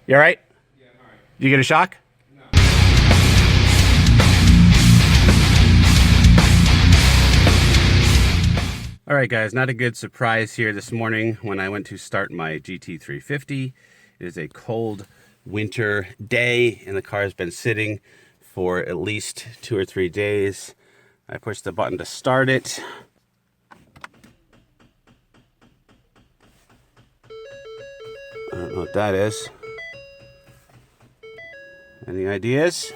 You all right? Yeah, I'm all right. Did you get a shock? No. All right, guys, not a good surprise here this morning when I went to start my GT350. It is a cold winter day, and the car has been sitting for at least 2 or 3 days. I pushed the button to start it. I don't know what that is. Any ideas?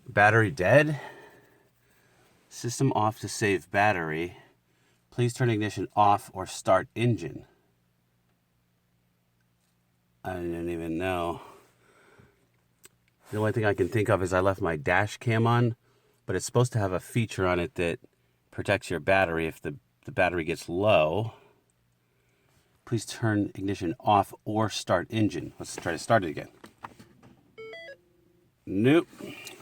Battery dead? System off to save battery. Please turn ignition off or start engine. I didn't even know. The only thing I can think of is I left my dash cam on, but it's supposed to have a feature on it that protects your battery if the battery gets low. Please turn ignition off or start engine. Let's try to start it again. Nope.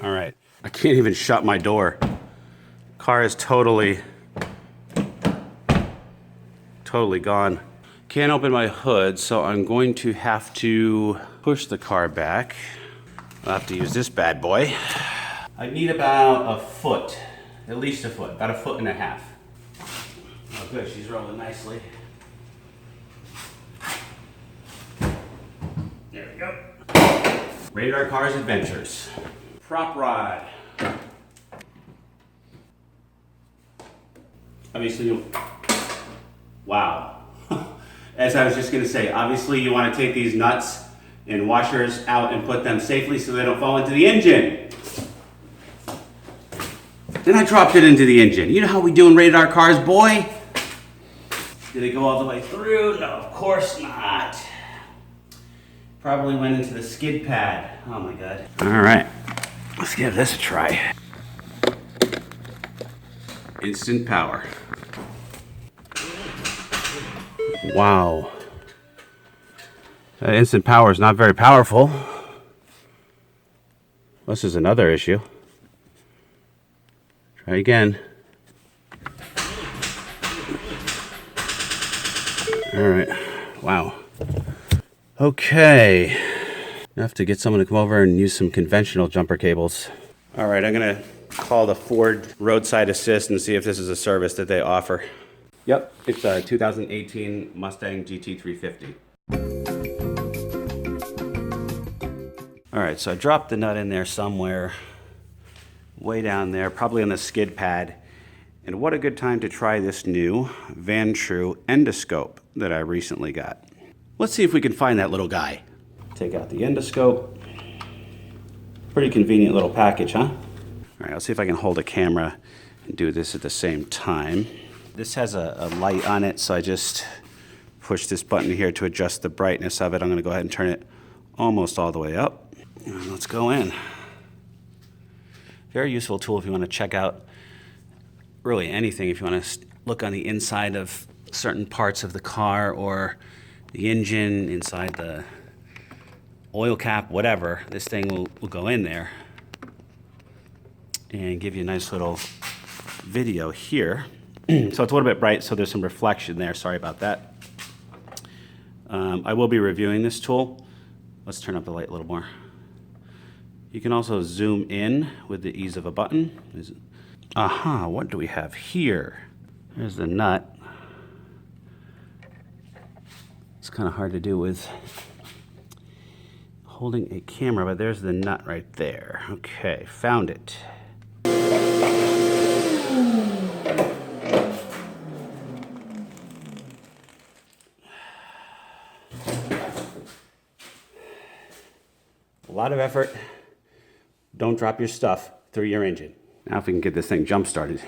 All right. I can't even shut my door. Car is totally gone. Can't open my hood, so I'm going to have to push the car back. I'll have to use this bad boy. I need about a foot, at least a foot, about 1.5 feet. Oh good, she's rolling nicely. There we go. Radar Cars Adventures. Prop rod. Obviously, wow. As I was just gonna say, obviously you wanna take these nuts and washers out and put them safely so they don't fall into the engine. Then I dropped it into the engine. You know how we do in radar cars, boy? Did it go all the way through? No, of course not. Probably went into the skid pad. Oh my God. All right, let's give this a try. Instant power. Wow. That instant power is not very powerful. This is another issue. Try again. All right. Wow. Okay. I have to get someone to come over and use some conventional jumper cables. All right, I'm gonna call the Ford Roadside Assist and see if this is a service that they offer. Yep, it's a 2018 Mustang GT350. All right, so I dropped the nut in there somewhere, way down there, probably on the skid pad. And what a good time to try this new Vantrue endoscope that I recently got. Let's see if we can find that little guy. Take out the endoscope. Pretty convenient little package, huh? All right, I'll see if I can hold a camera and do this at the same time. This has a light on it, so I just push this button here to adjust the brightness of it. I'm gonna go ahead and turn it almost all the way up. And let's go in. Very useful tool if you wanna check out really anything. If you wanna look on the inside of certain parts of the car or the engine, inside the oil cap, whatever, this thing will go in there and give you a nice little video here. So it's a little bit bright, so there's some reflection there. Sorry about that. I will be reviewing this tool. Let's turn up the light a little more. You can also zoom in with the ease of a button. Aha, what do we have here? There's the nut. It's kind of hard to do with holding a camera, but there's the nut right there. Okay, found it. A lot of effort. Don't drop your stuff through your engine. Now if we can get this thing jump started.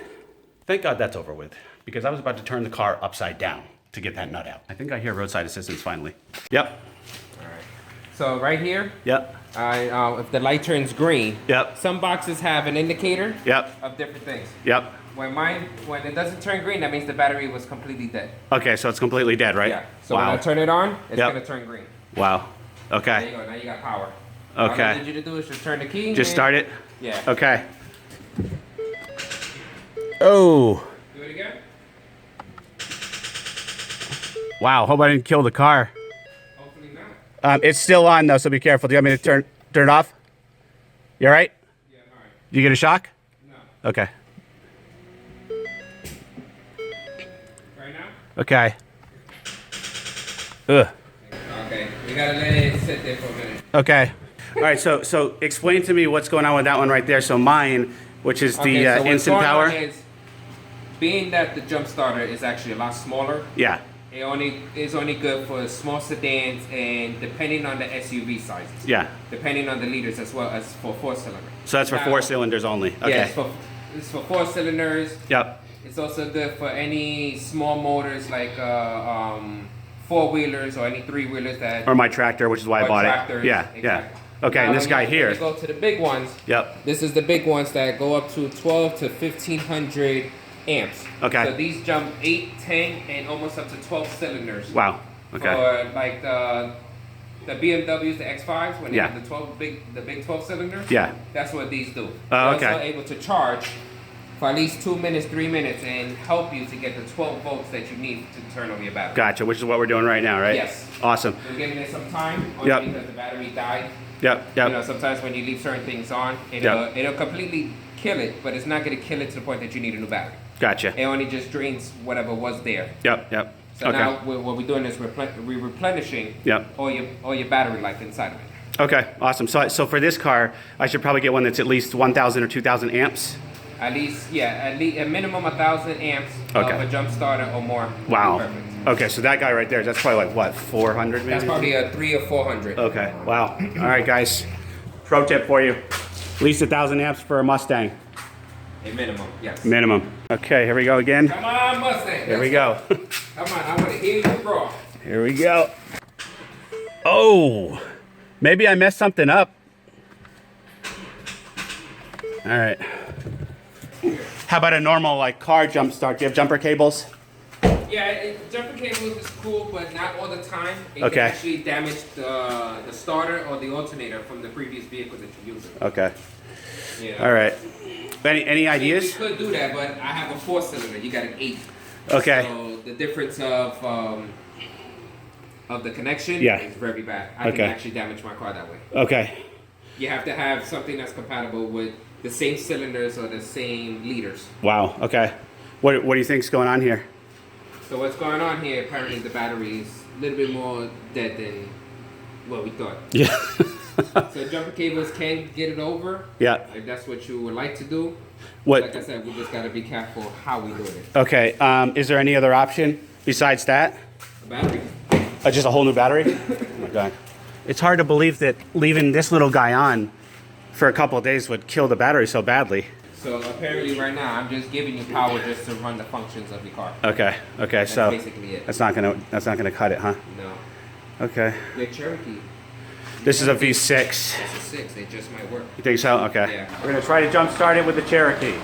Thank God that's over with, because I was about to turn the car upside down to get that nut out. I think I hear roadside assistance finally. Yep. All right. So right here. Yep. If the light turns green. Yep. Some boxes have an indicator. Yep. Of different things. Yep. When it doesn't turn green, that means the battery was completely dead. Okay, so it's completely dead, right? Yeah. So wow. when I turn it on, it's Yep. gonna turn green. Wow. There Okay. you go. Now you got power. Okay. All I need you to do is just turn the key. Just start it? Yeah. Okay. Oh. Do it again. Wow, hope I didn't kill the car. Hopefully not. It's still on though, so be careful. Do you want me to turn it off? You all right? Yeah, all right. You get a shock? No. Okay. Right now? Okay. Ugh. Okay. We gotta let it sit there for a minute. Okay. All right. So explain to me what's going on with that one right there. So mine, which is the So what's instant going power. on is, being that the jump starter is actually a lot smaller, Yeah. it's only good for small sedans and depending on the SUV sizes. Yeah. Depending on the liters as well as for 4-cylinder. So that's for 4 cylinders only. Okay. Yeah, it's for 4 cylinders. Yep. It's also good for any small motors like 4-wheelers or any 3-wheelers that. Or my tractor, which is why I or bought tractors, it. Yeah. exactly. Yeah. Okay. Now, And this when guy you here. go to the big ones. Yep. This is the big ones that go up to 12 to 1500 amps. Okay. So these jump 8, 10, and almost up to 12 cylinders. Wow. Okay. For like the BMWs, the X5s, when they Yeah. have the big 12 cylinders. Yeah. That's what these do. Oh, They're okay. also able to charge for at least 2 minutes, 3 minutes, and help you to get the 12 volts that you need to turn on your battery. Gotcha. Which is what we're doing right now, right? Yes. Awesome. We're giving it some time only Yep. because the battery died. Yep. Yep. You know, sometimes when you leave certain things on, it'll completely kill it, but it's not going to kill it to the point that you need a new battery. Gotcha. It only just drains whatever was there. Yep. Yep. So Okay. now what we're doing is we're replenishing Yep. all your battery life inside of it. Okay. Awesome. So for this car, I should probably get one that's at least 1,000 or 2,000 amps. At least a minimum 1,000 amps Okay. of a jump starter or more. would be Wow. perfect. Okay. So that guy right there, that's probably like what, 400 maybe? That's probably a 300 or 400. Okay. Wow. All right, guys. Pro tip for you: at least 1,000 amps for a Mustang. A minimum, yes. Minimum. Okay. Here we go again. Come on, Mustang. Here we go. Come on, I want to hear you roar. Here we go. Oh, maybe I messed something up. All right. How about a normal like car jump start? Do you have jumper cables? Yeah, jumper cables is cool, but not all the time. It Okay. can actually damage the starter or the alternator from the previous vehicle that you're using. Okay. Yeah. All right. Any You ideas? could do that, but I have a 4-cylinder. You got an 8. Okay. So the difference of the connection Yeah. is very bad. I Okay. can actually damage my car that way. Okay. You have to have something that's compatible with the same cylinders or the same liters. Wow. Okay. What do you think's going on here? So what's going on here? Apparently the battery is a little bit more dead than what we thought. Yeah. So jumper cables can get it over Yeah. if that's what you would like to do. What? Like I said, we just gotta be careful how we do it. Okay. Is there any other option besides that? The battery. Just a whole new battery? Oh my God. It's hard to believe that leaving this little guy on for a couple of days would kill the battery so badly. So apparently right now I'm just giving you power just to run the functions of your car. Okay. Okay. That's So basically it. that's not gonna cut it, huh? No. Okay. Your Cherokee. This is a V6. It's a 6. It just might work. You think so? Okay. Yeah. We're gonna try to jump start it with the Cherokee.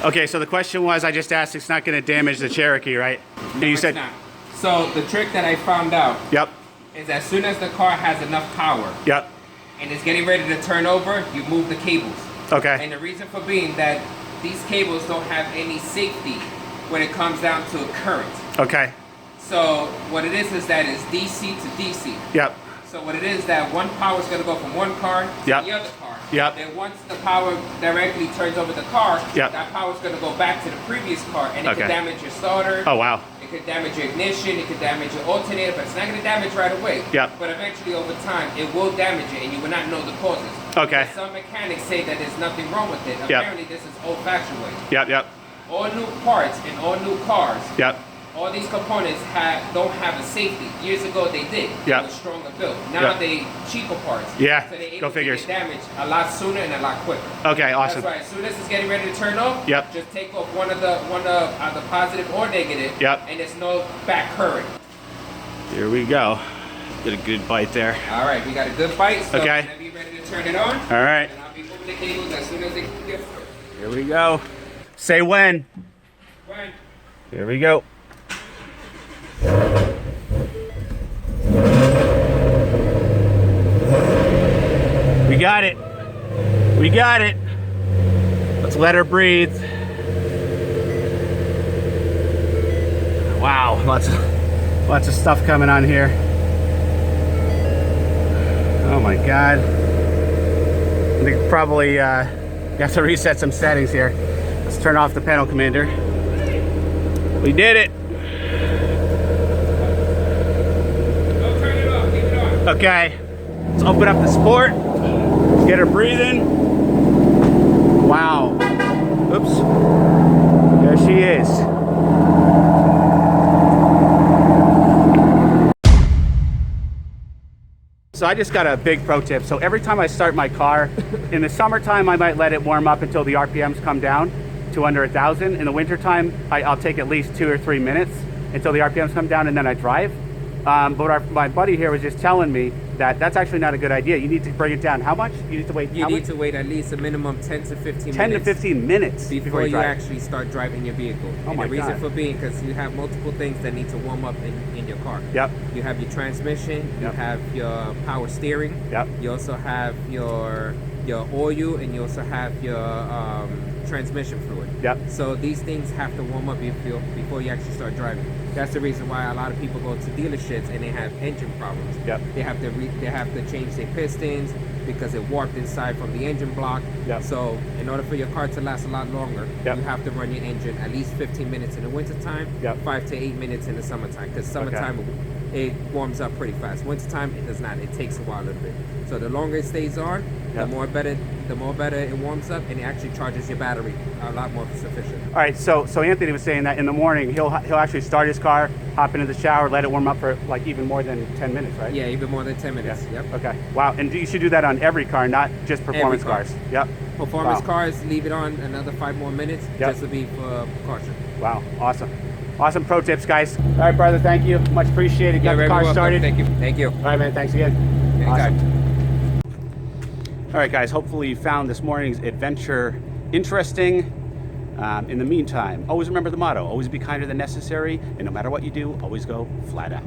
Okay, so the question was, I just asked, it's not gonna damage the Cherokee, right? And you It's said, not. So the trick that I found out yep, is as soon as the car has enough power yep, and it's getting ready to turn over, you move the cables. okay, And the reason for being that these cables don't have any safety when it comes down to current. okay, So what it is that it's DC to DC. yep, So what it is that one power is going to go from one car to Yep. the other car. Yep. Then once the power directly turns over the car, Yep. that power is going to go back to the previous car, and it Okay. could damage your starter. oh wow, It could damage your ignition. It could damage your alternator, but it's not going to damage right away. Yep. But eventually, over time, it will damage it, and you will not know the causes. Okay. Some mechanics say that there's nothing wrong with it. Yep. Apparently, this is old-fashioned way. yep, yep, All new parts in all new cars, yep, all these components don't have a safety. Years ago they did. Yeah. They were stronger built. Now Yeah. they cheaper parts. Yeah. So they're able Go to figures. get damaged a lot sooner and a lot quicker. okay, awesome, That's right. As soon as it's getting ready to turn off, Yep. just take off one of the either positive or negative. Yep. And there's no back current. here we go, get a good bite there, All right, we got a good bite. So Okay. whenever you're ready to turn it on, all right, and I'll be moving the cables as soon as they get through. here we go, say when, When? here we go. We got it. We got it. Let's let her breathe. Wow, Lots of stuff coming on here. Oh my God. I think probably got to reset some settings here. Let's turn off the panel commander. We did it. Don't turn it off, leave it on. Okay, let's open up the sport. Get her breathing. Wow. Oops. There she is. So I just got a big pro tip. So every time I start my car, in the summertime, I might let it warm up until the RPMs come down to under 1,000. In the wintertime, I'll take at least 2 or 3 minutes until the RPMs come down and then I drive. But my buddy here was just telling me that that's actually not a good idea. You need to bring it down. How much? You need to wait. You need to wait at least a minimum 10 to 15 10 minutes. to 15 minutes before you actually start driving your vehicle. Oh, and my the reason God. for being, because you have multiple things that need to warm up in your car. Yep. You have your transmission, you Yep. have your power steering, Yep. you also have your oil, and you also have your transmission fluid. Yep. So these things have to warm up before you actually start driving. That's the reason why a lot of people go to dealerships and they have engine problems. Yep. They have to change their pistons because it warped inside from the engine block. Yep. So in order for your car to last a lot longer, Yep. you have to run your engine at least 15 minutes in the wintertime, Yep. 5 to 8 minutes in the summertime. Because summertime it warms up pretty fast. Wintertime it does not. It takes a while a little bit. So the longer it stays on, Yep. the more better it warms up, and it actually charges your battery a lot more sufficient. All right, so Anthony was saying that in the morning he'll actually start his car, hop into the shower, let it warm up for like even more than 10 minutes, right? Yeah, even more than 10 minutes. Yeah. Yep. Okay. Wow. And you should do that on every car, not just performance Every car. cars. Yep. Performance Wow. cars, leave it on another 5 more minutes, Yep. just to be for caution. Wow. Awesome. Awesome pro tips, guys. All right, brother. Thank you. Much appreciated. Got the You're very car welcome. started. Thank you. Thank you. All right, man. Thanks again. Anytime. Awesome. All right, guys. Hopefully you found this morning's adventure interesting. In the meantime, always remember the motto: always be kinder than necessary, and no matter what you do, always go flat out.